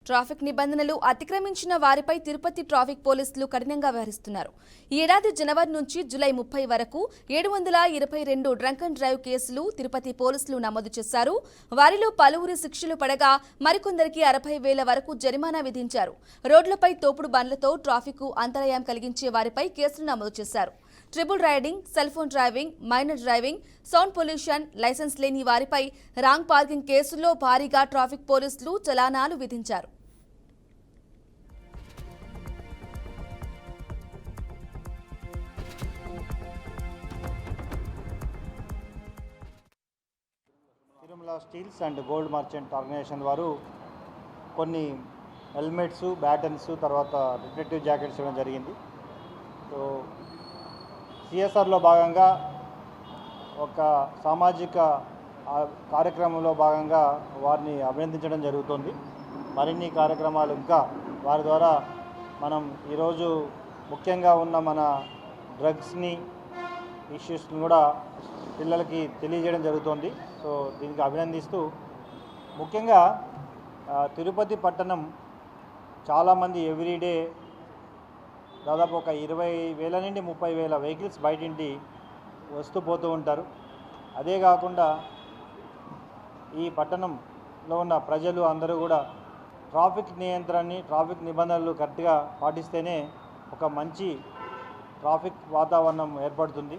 Traffic నిబంధనలు అతిక్రమించిన వారిపై Tirupati traffic పోలీసులు కఠినంగా వ్యవహరిస్తున్నారు. ఈ ఏడాది జనవరి నుంచి జూలై 30 వరకు 722 డ్రంక్ అండ్ డ్రైవ్ కేసులు తిరుపతి పోలీసులు నమోదు చేశారు. వారిలో పలువురు శిక్షలు పడగా మరికొందరికి 60,000 వరకు జరిమానా విధించారు. రోడ్లపై తోపుడు బండ్లతో ట్రాఫిక్ అంతరాయం కలిగించే వారిపై కేసులు నమోదు చేశారు. Triple riding, cell phone driving, minor driving, sound pollution, license లేని వారిపై రాంగ్ పార్కింగ్ కేసుల్లో భారీగా ట్రాఫిక్ పోలీసులు చలానాలు విధించారు. Tirumala steels and gold merchant organisation వారు కొన్ని హెల్మెట్స్, బ్యాటన్స్, తర్వాత రిఫ్లెక్టివ్ జాకెట్స్ ఇవ్వడం జరిగింది. సో సిఎస్ఆర్లో భాగంగా ఒక సామాజిక కార్యక్రమంలో భాగంగా వారిని అభినందించడం జరుగుతుంది. మరిన్ని కార్యక్రమాలు ఇంకా వారి ద్వారా మనం ఈరోజు ముఖ్యంగా ఉన్న మన డ్రగ్స్ని ఇష్యూస్ని కూడా పిల్లలకి తెలియజేయడం జరుగుతుంది. సో దీనికి అభినందిస్తూ ముఖ్యంగా తిరుపతి పట్టణం చాలామంది ఎవ్రీడే దాదాపు ఒక 20,000 నుండి 30,000 వెహికల్స్ బయటింటి వస్తూ పోతూ ఉంటారు. అదే కాకుండా ఈ పట్టణంలో ఉన్న ప్రజలు అందరూ కూడా ట్రాఫిక్ నియంత్రణని, ట్రాఫిక్ నిబంధనలు కరెక్ట్గా పాటిస్తేనే ఒక మంచి ట్రాఫిక్ వాతావరణం ఏర్పడుతుంది.